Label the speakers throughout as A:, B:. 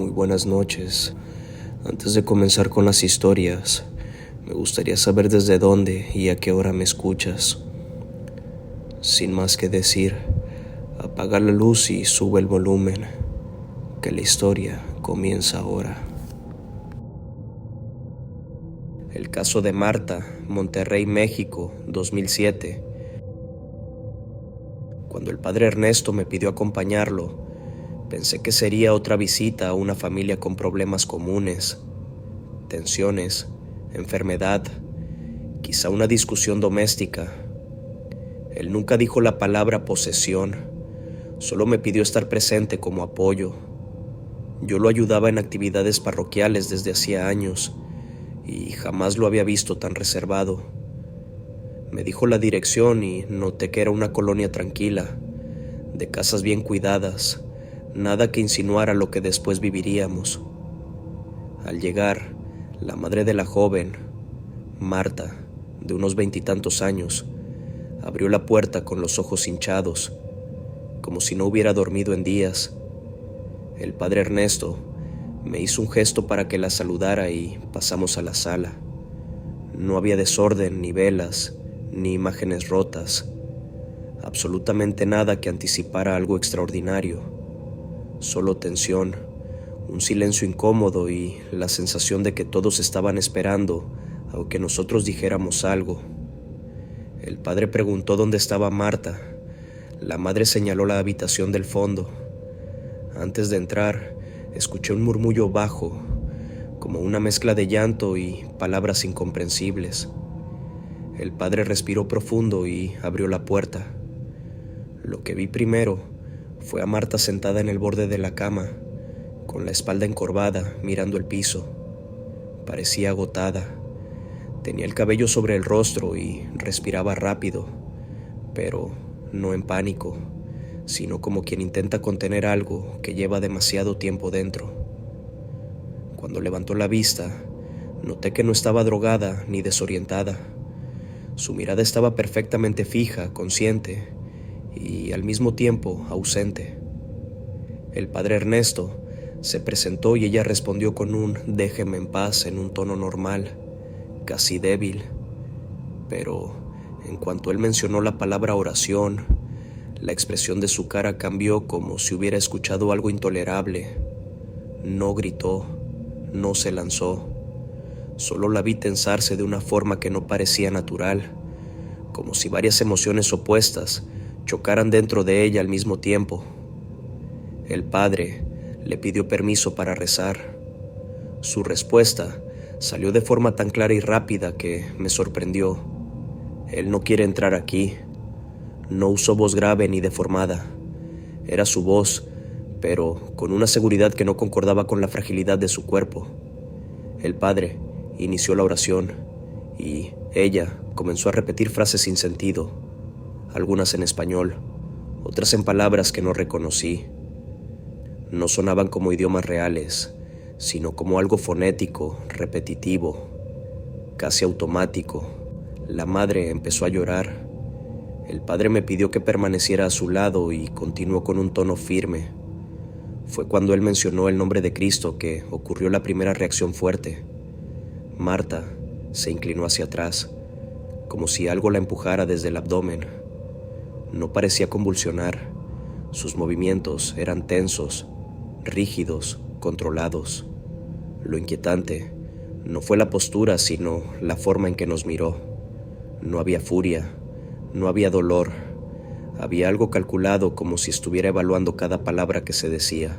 A: Muy buenas noches. Antes de comenzar con las historias, me gustaría saber desde dónde y a qué hora me escuchas. Sin más que decir, apaga la luz y sube el volumen, que la historia comienza ahora. El caso de Marta, Monterrey, México, 2007. Cuando el padre Ernesto me pidió acompañarlo, pensé que sería otra visita a una familia con problemas comunes, tensiones, enfermedad, quizá una discusión doméstica. Él nunca dijo la palabra posesión, solo me pidió estar presente como apoyo. Yo lo ayudaba en actividades parroquiales desde hacía años y jamás lo había visto tan reservado. Me dijo la dirección y noté que era una colonia tranquila, de casas bien cuidadas, nada que insinuara lo que después viviríamos. Al llegar, la madre de la joven, Marta, de unos 20 y tantos años, abrió la puerta con los ojos hinchados, como si no hubiera dormido en días. El padre Ernesto me hizo un gesto para que la saludara y pasamos a la sala. No había desorden, ni velas, ni imágenes rotas, absolutamente nada que anticipara algo extraordinario, solo tensión, un silencio incómodo y la sensación de que todos estaban esperando a que nosotros dijéramos algo. El padre preguntó dónde estaba Marta. La madre señaló la habitación del fondo. Antes de entrar, escuché un murmullo bajo, como una mezcla de llanto y palabras incomprensibles. El padre respiró profundo y abrió la puerta. Lo que vi primero fue a Marta sentada en el borde de la cama, con la espalda encorvada, mirando el piso. Parecía agotada. Tenía el cabello sobre el rostro y respiraba rápido, pero no en pánico, sino como quien intenta contener algo que lleva demasiado tiempo dentro. Cuando levantó la vista, noté que no estaba drogada ni desorientada. Su mirada estaba perfectamente fija, consciente y al mismo tiempo ausente. El padre Ernesto se presentó y ella respondió con un "déjeme en paz" en un tono normal, casi débil. Pero en cuanto él mencionó la palabra oración, la expresión de su cara cambió como si hubiera escuchado algo intolerable. No gritó, no se lanzó. Solo la vi tensarse de una forma que no parecía natural, como si varias emociones opuestas chocaran dentro de ella al mismo tiempo. El padre le pidió permiso para rezar. Su respuesta salió de forma tan clara y rápida que me sorprendió. Él no quiere entrar aquí. No usó voz grave ni deformada. Era su voz, pero con una seguridad que no concordaba con la fragilidad de su cuerpo. El padre inició la oración y ella comenzó a repetir frases sin sentido, algunas en español, otras en palabras que no reconocí. No sonaban como idiomas reales, sino como algo fonético, repetitivo, casi automático. La madre empezó a llorar. El padre me pidió que permaneciera a su lado y continuó con un tono firme. Fue cuando él mencionó el nombre de Cristo que ocurrió la primera reacción fuerte. Marta se inclinó hacia atrás, como si algo la empujara desde el abdomen. No parecía convulsionar. Sus movimientos eran tensos, rígidos, controlados. Lo inquietante no fue la postura, sino la forma en que nos miró. No había furia, no había dolor. Había algo calculado, como si estuviera evaluando cada palabra que se decía.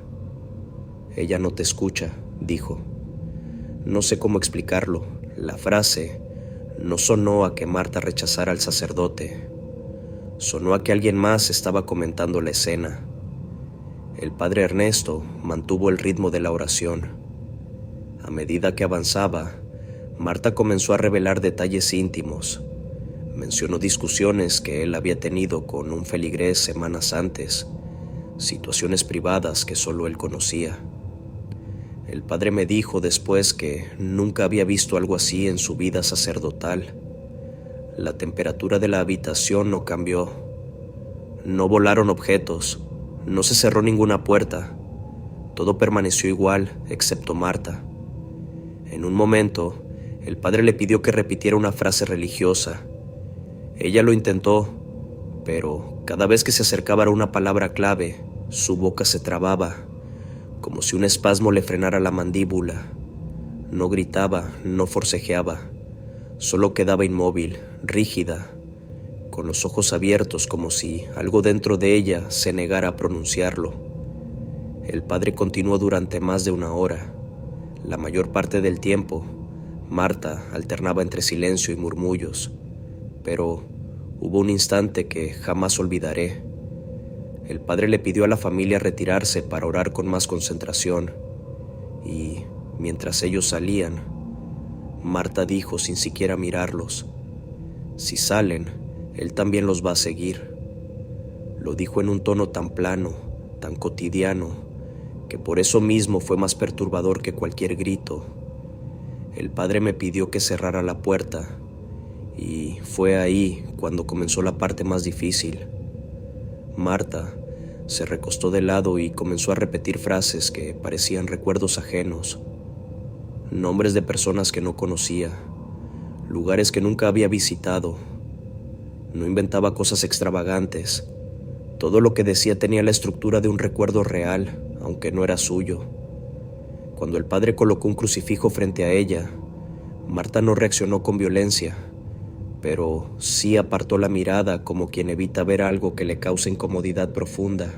A: «Ella no te escucha», dijo. No sé cómo explicarlo. La frase no sonó a que Marta rechazara al sacerdote. Sonó a que alguien más estaba comentando la escena. El padre Ernesto mantuvo el ritmo de la oración. A medida que avanzaba, Marta comenzó a revelar detalles íntimos. Mencionó discusiones que él había tenido con un feligrés semanas antes, situaciones privadas que solo él conocía. El padre me dijo después que nunca había visto algo así en su vida sacerdotal. La temperatura de la habitación no cambió. No volaron objetos, no se cerró ninguna puerta, Todo permaneció igual, excepto Marta. En un momento, el padre le pidió que repitiera una frase religiosa. Ella lo intentó, pero cada vez que se acercaba a una palabra clave, su boca se trababa, como si un espasmo le frenara la mandíbula. No gritaba, no forcejeaba, solo quedaba inmóvil, rígida, con los ojos abiertos como si algo dentro de ella se negara a pronunciarlo. El padre continuó durante más de una hora. La mayor parte del tiempo, Marta alternaba entre silencio y murmullos, pero hubo un instante que jamás olvidaré. El padre le pidió a la familia retirarse para orar con más concentración, y mientras ellos salían, Marta dijo sin siquiera mirarlos: «Si salen, él también los va a seguir». Lo dijo en un tono tan plano, tan cotidiano, que por eso mismo fue más perturbador que cualquier grito. El padre me pidió que cerrara la puerta, y fue ahí cuando comenzó la parte más difícil. Marta se recostó de lado y comenzó a repetir frases que parecían recuerdos ajenos, nombres de personas que no conocía, lugares que nunca había visitado. No inventaba cosas extravagantes. Todo lo que decía tenía la estructura de un recuerdo real, aunque no era suyo. Cuando el padre colocó un crucifijo frente a ella, Marta no reaccionó con violencia, pero sí apartó la mirada como quien evita ver algo que le causa incomodidad profunda.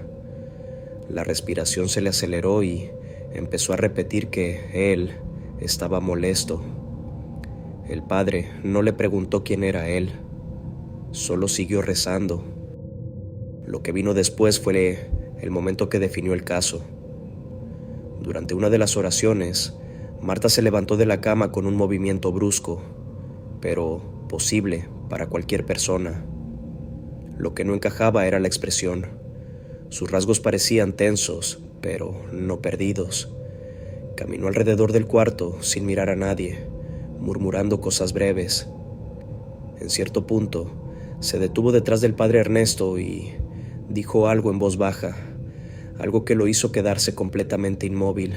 A: La respiración se le aceleró y empezó a repetir que él estaba molesto. El padre no le preguntó quién era él, solo siguió rezando. Lo que vino después fue el momento que definió el caso. Durante una de las oraciones, Marta se levantó de la cama con un movimiento brusco, pero posible para cualquier persona. Lo que no encajaba era la expresión. Sus rasgos parecían tensos, pero no perdidos. Caminó alrededor del cuarto sin mirar a nadie, murmurando cosas breves. En cierto punto, se detuvo detrás del padre Ernesto y dijo algo en voz baja, algo que lo hizo quedarse completamente inmóvil.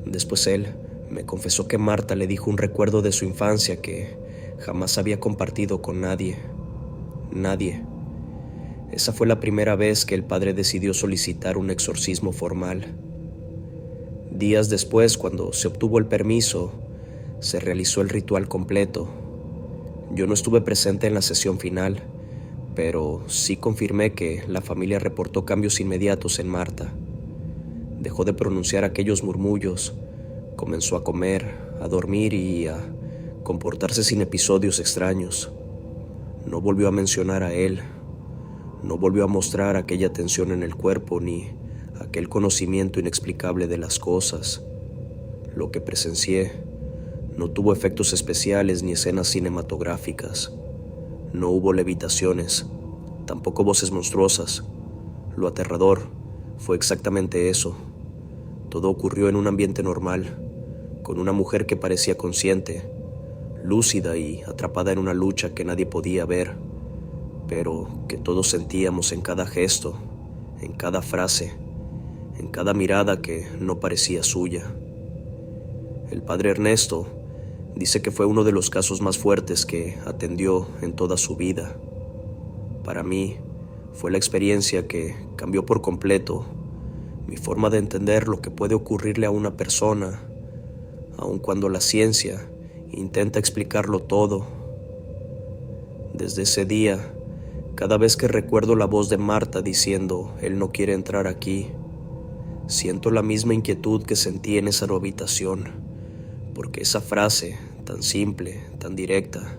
A: Después él me confesó que Marta le dijo un recuerdo de su infancia que jamás había compartido con nadie. Nadie. Esa fue la primera vez que el padre decidió solicitar un exorcismo formal. Días después, cuando se obtuvo el permiso, se realizó el ritual completo. Yo no estuve presente en la sesión final, pero sí confirmé que la familia reportó cambios inmediatos en Marta. Dejó de pronunciar aquellos murmullos, comenzó a comer, a dormir y a comportarse sin episodios extraños. No volvió a mencionar a él, no volvió a mostrar aquella tensión en el cuerpo ni aquel conocimiento inexplicable de las cosas. Lo que presencié no tuvo efectos especiales ni escenas cinematográficas. No hubo levitaciones, tampoco voces monstruosas. Lo aterrador fue exactamente eso. Todo ocurrió en un ambiente normal, con una mujer que parecía consciente, lúcida y atrapada en una lucha que nadie podía ver, pero que todos sentíamos en cada gesto, en cada frase, en cada mirada que no parecía suya. El padre Ernesto dice que fue uno de los casos más fuertes que atendió en toda su vida. Para mí, fue la experiencia que cambió por completo mi forma de entender lo que puede ocurrirle a una persona, aun cuando la ciencia intenta explicarlo todo. Desde ese día, cada vez que recuerdo la voz de Marta diciendo «él no quiere entrar aquí», siento la misma inquietud que sentí en esa habitación, porque esa frase, tan simple, tan directa,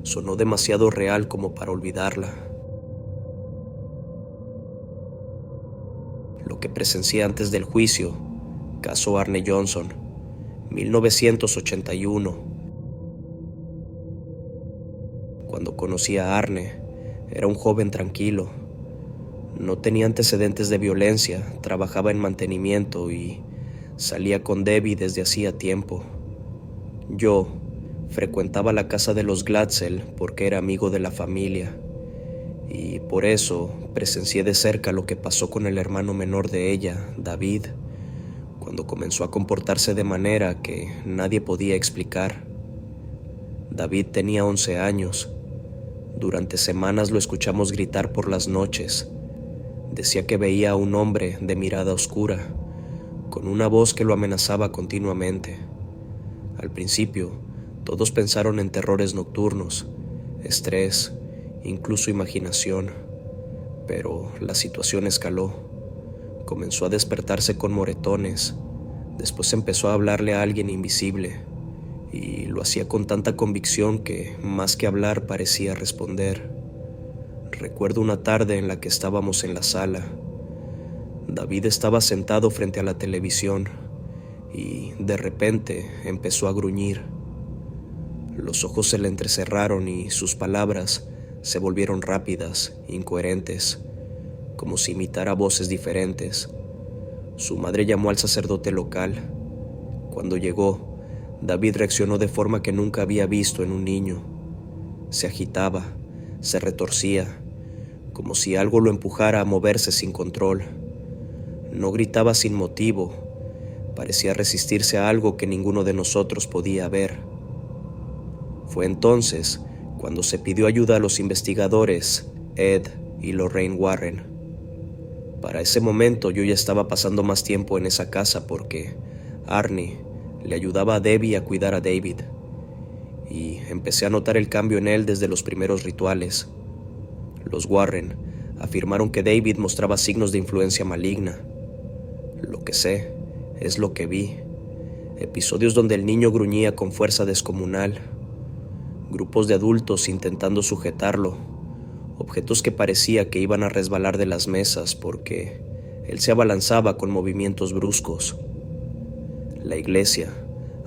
A: sonó demasiado real como para olvidarla. Lo que presencié antes del juicio, caso Arne Johnson, 1981. Cuando conocí a Arne, era un joven tranquilo. No tenía antecedentes de violencia, trabajaba en mantenimiento y salía con Debbie desde hacía tiempo. Yo frecuentaba la casa de los Glatzel porque era amigo de la familia, y por eso presencié de cerca lo que pasó con el hermano menor de ella, David, cuando comenzó a comportarse de manera que nadie podía explicar. David tenía 11 años. Durante semanas lo escuchamos gritar por las noches. Decía que veía a un hombre de mirada oscura, con una voz que lo amenazaba continuamente. Al principio, todos pensaron en terrores nocturnos, estrés, incluso imaginación, pero la situación escaló. Comenzó a despertarse con moretones, después empezó a hablarle a alguien invisible, y lo hacía con tanta convicción que, más que hablar, parecía responder. Recuerdo una tarde en la que estábamos en la sala. David estaba sentado frente a la televisión y, de repente, empezó a gruñir. Los ojos se le entrecerraron y sus palabras se volvieron rápidas, incoherentes, como si imitara voces diferentes. Su madre llamó al sacerdote local. Cuando llegó, David reaccionó de forma que nunca había visto en un niño. Se agitaba, se retorcía, como si algo lo empujara a moverse sin control. No gritaba sin motivo, parecía resistirse a algo que ninguno de nosotros podía ver. Fue entonces cuando se pidió ayuda a los investigadores Ed y Lorraine Warren. Para ese momento yo ya estaba pasando más tiempo en esa casa porque Arnie le ayudaba a Debbie a cuidar a David, y empecé a notar el cambio en él desde los primeros rituales. Los Warren afirmaron que David mostraba signos de influencia maligna. Lo que sé es lo que vi: episodios donde el niño gruñía con fuerza descomunal, grupos de adultos intentando sujetarlo, objetos que parecía que iban a resbalar de las mesas porque él se abalanzaba con movimientos bruscos. La iglesia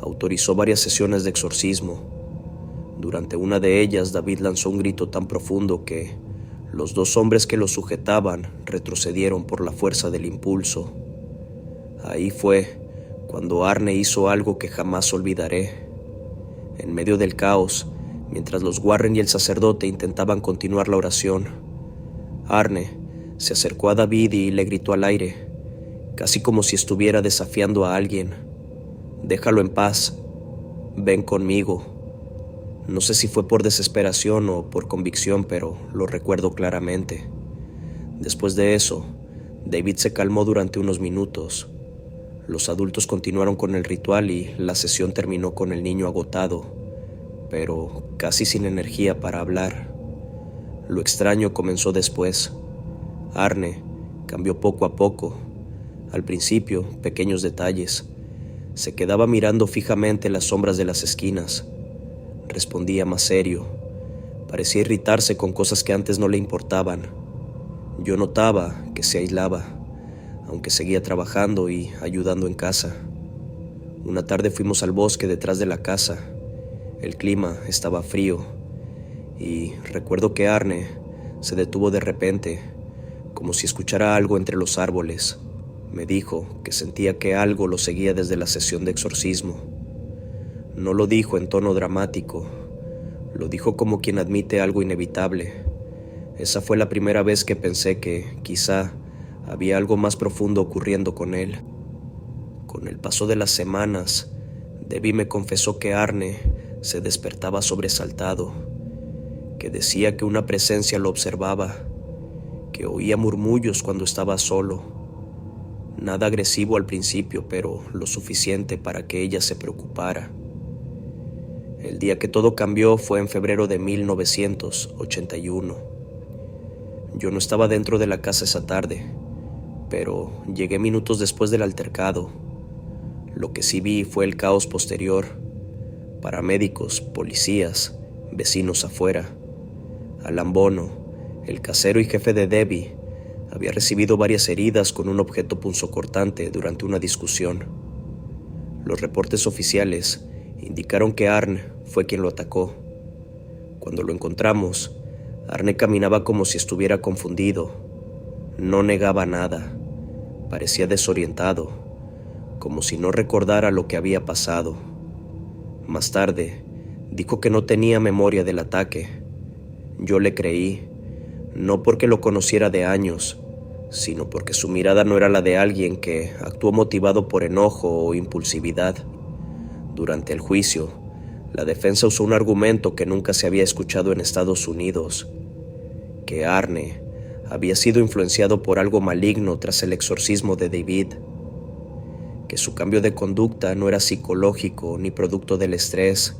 A: autorizó varias sesiones de exorcismo. Durante una de ellas, David lanzó un grito tan profundo que los dos hombres que lo sujetaban retrocedieron por la fuerza del impulso. Ahí fue cuando Arne hizo algo que jamás olvidaré. En medio del caos, mientras los Warren y el sacerdote intentaban continuar la oración, Arne se acercó a David y le gritó al aire, casi como si estuviera desafiando a alguien: «Déjalo en paz, ven conmigo». No sé si fue por desesperación o por convicción, pero lo recuerdo claramente. Después de eso, David se calmó durante unos minutos. Los adultos continuaron con el ritual y la sesión terminó con el niño agotado, pero casi sin energía para hablar. Lo extraño comenzó después. Arne cambió poco a poco. Al principio, pequeños detalles. Se quedaba mirando fijamente las sombras de las esquinas. Respondía más serio. Parecía irritarse con cosas que antes no le importaban. Yo notaba que se aislaba, aunque seguía trabajando y ayudando en casa. Una tarde fuimos al bosque detrás de la casa. El clima estaba frío y recuerdo que Arne se detuvo de repente, como si escuchara algo entre los árboles. Me dijo que sentía que algo lo seguía desde la sesión de exorcismo. No lo dijo en tono dramático, lo dijo como quien admite algo inevitable. Esa fue la primera vez que pensé que quizá había algo más profundo ocurriendo con él. Con el paso de las semanas, Debbie me confesó que Arne se despertaba sobresaltado, que decía que una presencia lo observaba, que oía murmullos cuando estaba solo. Nada agresivo al principio, pero lo suficiente para que ella se preocupara. El día que todo cambió fue en febrero de 1981. Yo no estaba dentro de la casa esa tarde, pero llegué minutos después del altercado. Lo que sí vi fue el caos posterior: paramédicos, policías, vecinos afuera. Alan Bono, el casero y jefe de Debbie, había recibido varias heridas con un objeto punzocortante durante una discusión. Los reportes oficiales indicaron que Arne fue quien lo atacó. Cuando lo encontramos, Arne caminaba como si estuviera confundido. No negaba nada. Parecía desorientado, como si no recordara lo que había pasado. Más tarde, dijo que no tenía memoria del ataque. Yo le creí, no porque lo conociera de años, sino porque su mirada no era la de alguien que actuó motivado por enojo o impulsividad. Durante el juicio, la defensa usó un argumento que nunca se había escuchado en Estados Unidos, que Arne había sido influenciado por algo maligno tras el exorcismo de David, que su cambio de conducta no era psicológico ni producto del estrés,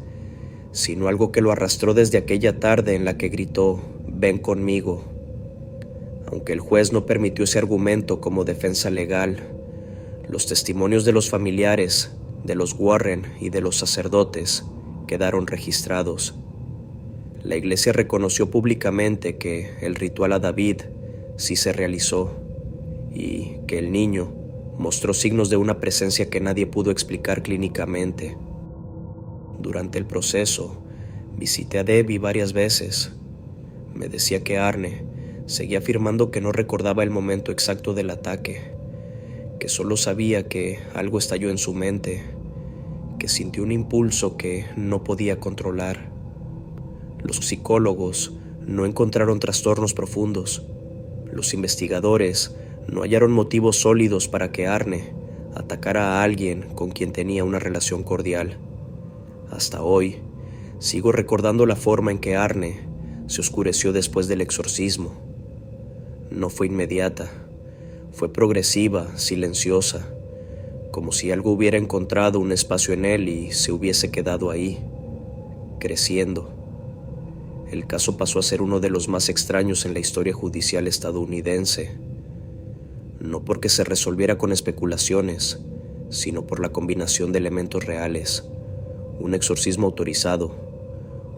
A: sino algo que lo arrastró desde aquella tarde en la que gritó, «Ven conmigo». Aunque el juez no permitió ese argumento como defensa legal, los testimonios de los familiares, de los Warren y de los sacerdotes quedaron registrados. La iglesia reconoció públicamente que el ritual a David sí se realizó y que el niño mostró signos de una presencia que nadie pudo explicar clínicamente. Durante el proceso, visité a Debbie varias veces. Me decía que Arne seguía afirmando que no recordaba el momento exacto del ataque, que solo sabía que algo estalló en su mente, que sintió un impulso que no podía controlar. Los psicólogos no encontraron trastornos profundos. Los investigadores no hallaron motivos sólidos para que Arne atacara a alguien con quien tenía una relación cordial. Hasta hoy, sigo recordando la forma en que Arne se oscureció después del exorcismo. No fue inmediata, fue progresiva, silenciosa, como si algo hubiera encontrado un espacio en él y se hubiese quedado ahí, creciendo. El caso pasó a ser uno de los más extraños en la historia judicial estadounidense, no porque se resolviera con especulaciones, sino por la combinación de elementos reales: un exorcismo autorizado,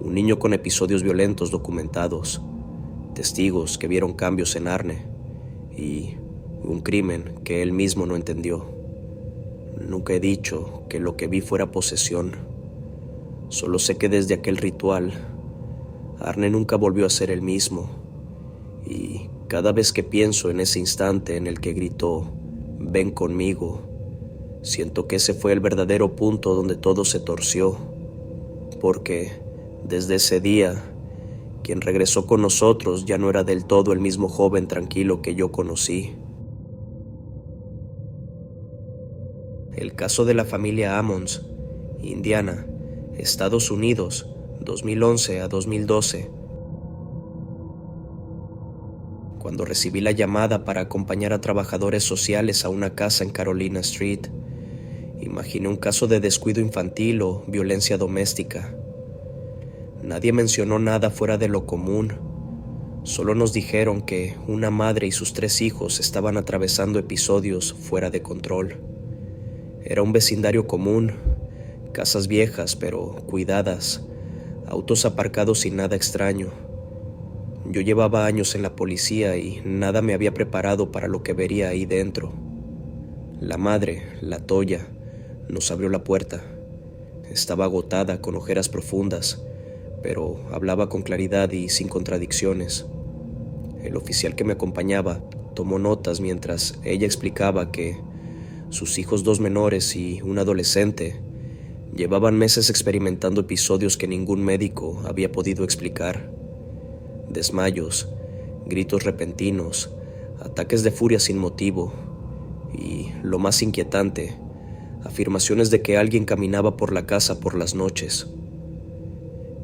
A: un niño con episodios violentos documentados, testigos que vieron cambios en Arne y un crimen que él mismo no entendió. Nunca he dicho que lo que vi fuera posesión. Solo sé que desde aquel ritual, Arne nunca volvió a ser el mismo, y cada vez que pienso en ese instante en el que gritó, «Ven conmigo», siento que ese fue el verdadero punto donde todo se torció, porque desde ese día, quien regresó con nosotros ya no era del todo el mismo joven tranquilo que yo conocí. El caso de la familia Ammons, Indiana, Estados Unidos, 2011 a 2012. Cuando recibí la llamada para acompañar a trabajadores sociales a una casa en Carolina Street, imaginé un caso de descuido infantil o violencia doméstica. Nadie mencionó nada fuera de lo común. Solo nos dijeron que una madre y sus 3 hijos estaban atravesando episodios fuera de control. Era un vecindario común, casas viejas pero cuidadas, autos aparcados sin nada extraño. Yo llevaba años en la policía y nada me había preparado para lo que vería ahí dentro. La madre, la Toya, nos abrió la puerta. Estaba agotada, con ojeras profundas, pero hablaba con claridad y sin contradicciones. El oficial que me acompañaba tomó notas mientras ella explicaba que sus hijos, 2 menores y un adolescente, llevaban meses experimentando episodios que ningún médico había podido explicar. Desmayos, gritos repentinos, ataques de furia sin motivo y, lo más inquietante, afirmaciones de que alguien caminaba por la casa por las noches.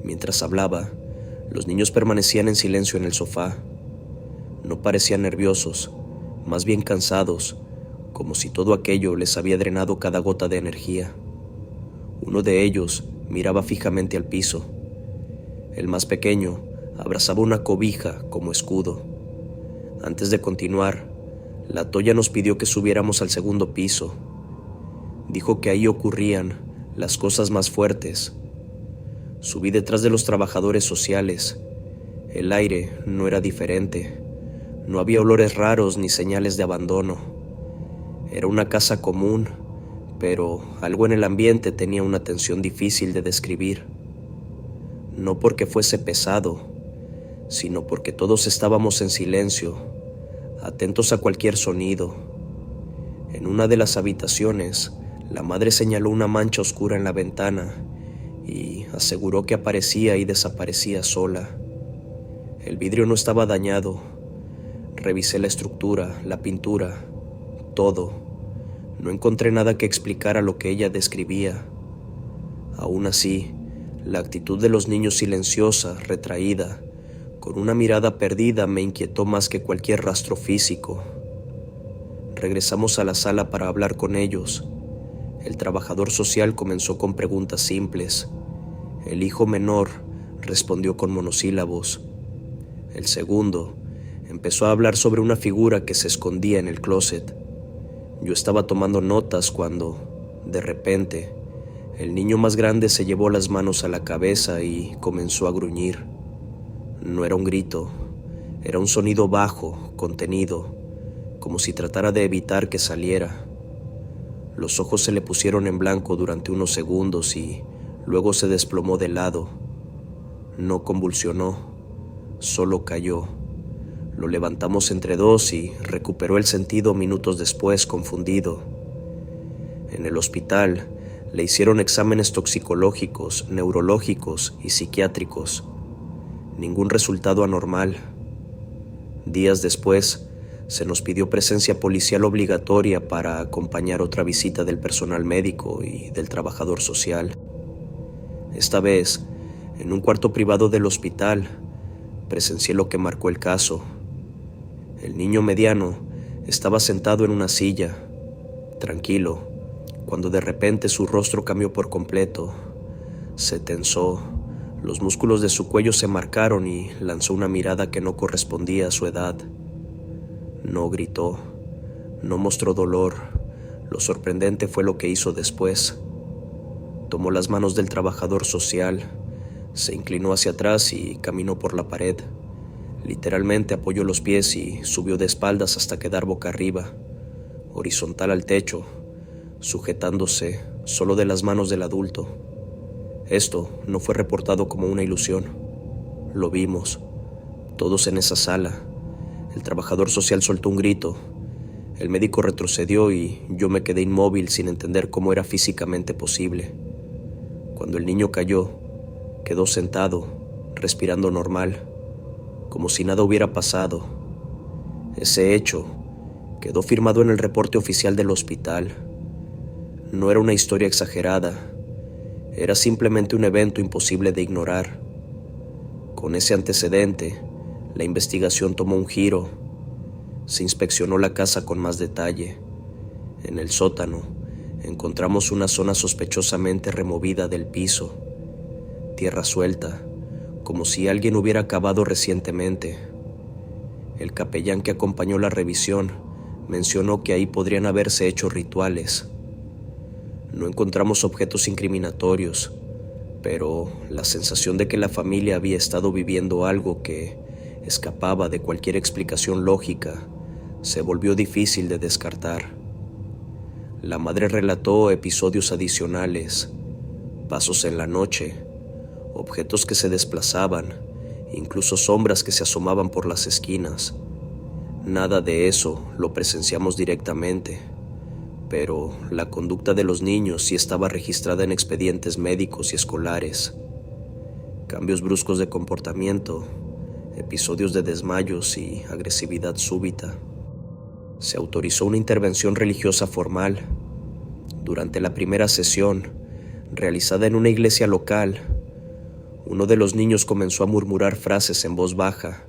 A: Mientras hablaba, los niños permanecían en silencio en el sofá. No parecían nerviosos, más bien cansados, como si todo aquello les había drenado cada gota de energía. Uno de ellos miraba fijamente al piso. El más pequeño abrazaba una cobija como escudo. Antes de continuar, la Toya nos pidió que subiéramos al 2º piso. Dijo que ahí ocurrían las cosas más fuertes. Subí detrás de los trabajadores sociales. El aire no era diferente. No había olores raros ni señales de abandono. Era una casa común, pero algo en el ambiente tenía una tensión difícil de describir. No porque fuese pesado, sino porque todos estábamos en silencio, atentos a cualquier sonido. En una de las habitaciones, la madre señaló una mancha oscura en la ventana y aseguró que aparecía y desaparecía sola. El vidrio no estaba dañado. Revisé la estructura, la pintura, todo. No encontré nada que explicara lo que ella describía. Aún así, la actitud de los niños silenciosa, retraída, con una mirada perdida me inquietó más que cualquier rastro físico. Regresamos a la sala para hablar con ellos. El trabajador social comenzó con preguntas simples. El hijo menor respondió con monosílabos. El segundo empezó a hablar sobre una figura que se escondía en el closet. Yo estaba tomando notas cuando, de repente, el niño más grande se llevó las manos a la cabeza y comenzó a gruñir. No era un grito, era un sonido bajo, contenido, como si tratara de evitar que saliera. Los ojos se le pusieron en blanco durante unos segundos y luego se desplomó de lado. No convulsionó, solo cayó. Lo levantamos entre dos y recuperó el sentido minutos después, confundido. En el hospital le hicieron exámenes toxicológicos, neurológicos y psiquiátricos. Ningún resultado anormal. Días después, se nos pidió presencia policial obligatoria para acompañar otra visita del personal médico y del trabajador social. Esta vez, en un cuarto privado del hospital, presencié lo que marcó el caso. El niño mediano estaba sentado en una silla, tranquilo, cuando de repente su rostro cambió por completo. Se tensó, los músculos de su cuello se marcaron y lanzó una mirada que no correspondía a su edad. No gritó, no mostró dolor. Lo sorprendente fue lo que hizo después. Tomó las manos del trabajador social, se inclinó hacia atrás y caminó por la pared. Literalmente apoyó los pies y subió de espaldas hasta quedar boca arriba, horizontal al techo, sujetándose solo de las manos del adulto. Esto no fue reportado como una ilusión. Lo vimos, todos en esa sala. El trabajador social soltó un grito. El médico retrocedió y yo me quedé inmóvil sin entender cómo era físicamente posible. Cuando el niño cayó, quedó sentado, respirando normal, como si nada hubiera pasado. Ese hecho quedó firmado en el reporte oficial del hospital. No era una historia exagerada, era simplemente un evento imposible de ignorar. Con ese antecedente, la investigación tomó un giro. Se inspeccionó la casa con más detalle. En el sótano, encontramos una zona sospechosamente removida del piso, tierra suelta, como si alguien hubiera cavado recientemente. El capellán que acompañó la revisión mencionó que ahí podrían haberse hecho rituales. No encontramos objetos incriminatorios, pero la sensación de que la familia había estado viviendo algo que escapaba de cualquier explicación lógica se volvió difícil de descartar. La madre relató episodios adicionales, pasos en la noche, objetos que se desplazaban, incluso sombras que se asomaban por las esquinas. Nada de eso lo presenciamos directamente, pero la conducta de los niños sí estaba registrada en expedientes médicos y escolares. Cambios bruscos de comportamiento, episodios de desmayos y agresividad súbita. Se autorizó una intervención religiosa formal. Durante la primera sesión, realizada en una iglesia local, uno de los niños comenzó a murmurar frases en voz baja,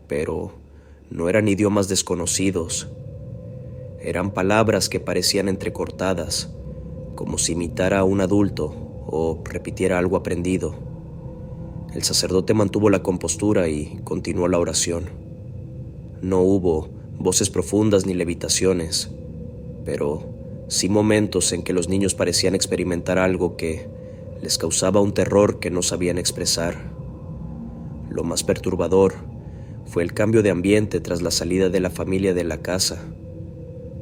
A: pero no eran idiomas desconocidos. Eran palabras que parecían entrecortadas, como si imitara a un adulto o repitiera algo aprendido. El sacerdote mantuvo la compostura y continuó la oración. No hubo voces profundas ni levitaciones, pero sí momentos en que los niños parecían experimentar algo que les causaba un terror que no sabían expresar. Lo más perturbador fue el cambio de ambiente tras la salida de la familia de la casa.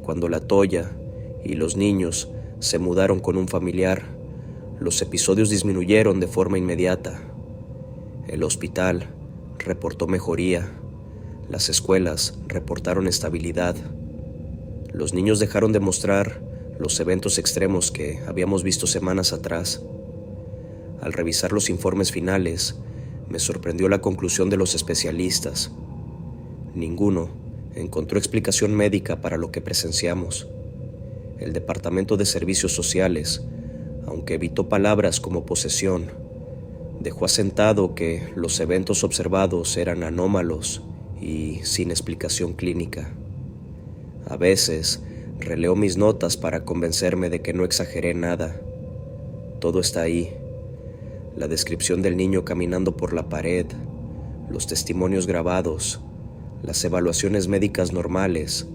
A: Cuando la Toya y los niños se mudaron con un familiar, los episodios disminuyeron de forma inmediata. El hospital reportó mejoría, las escuelas reportaron estabilidad. Los niños dejaron de mostrar los eventos extremos que habíamos visto semanas atrás. Al revisar los informes finales, me sorprendió la conclusión de los especialistas. Ninguno encontró explicación médica para lo que presenciamos. El Departamento de Servicios Sociales, aunque evitó palabras como posesión, dejó asentado que los eventos observados eran anómalos y sin explicación clínica. A veces releo mis notas para convencerme de que no exageré nada. Todo está ahí: la descripción del niño caminando por la pared, los testimonios grabados, las evaluaciones médicas normales,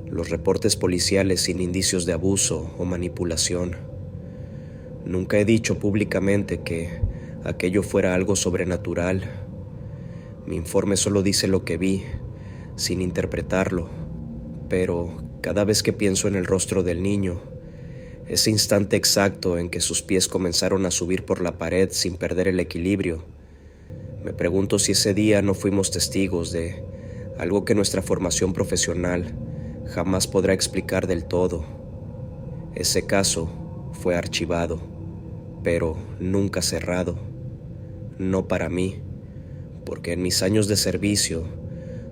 A: los reportes policiales sin indicios de abuso o manipulación. Nunca he dicho públicamente que aquello fuera algo sobrenatural. Mi informe solo dice lo que vi, sin interpretarlo, pero cada vez que pienso en el rostro del niño, ese instante exacto en que sus pies comenzaron a subir por la pared sin perder el equilibrio, me pregunto si ese día no fuimos testigos de algo que nuestra formación profesional jamás podrá explicar del todo. Ese caso fue archivado, pero nunca cerrado. No para mí, porque en mis años de servicio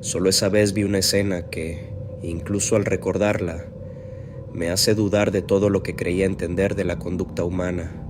A: solo esa vez vi una escena que, incluso al recordarla, me hace dudar de todo lo que creía entender de la conducta humana.